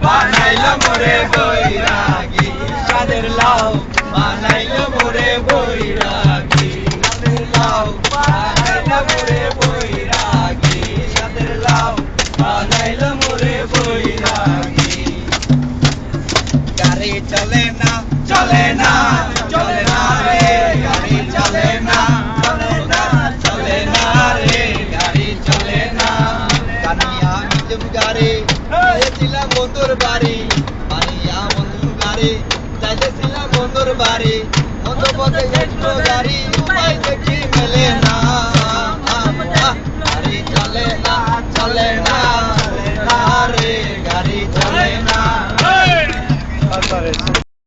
বানাইলো মোরে বৈরাগী সাদের লাউ বানাইলো মোরে বৈরাগী সাদের লাউ বানাইলো মোরে বৈরাগী সাদের লাউ বানাইলো মোরে বৈরাগী গাড়ি চলে না চলে না চলে না রে গাড়ি চলে না চলে না চলে না রে গাড়ি চলে না কানিয়া নিজম গাড়ি যাইতেছিলাম বন্ধুর বাড়ি কানিয়া বন্ধুর গাড়ি যাইতেছিলাম বন্ধুর বাড়ি বন্ধু পথে গেছিল গাড়ি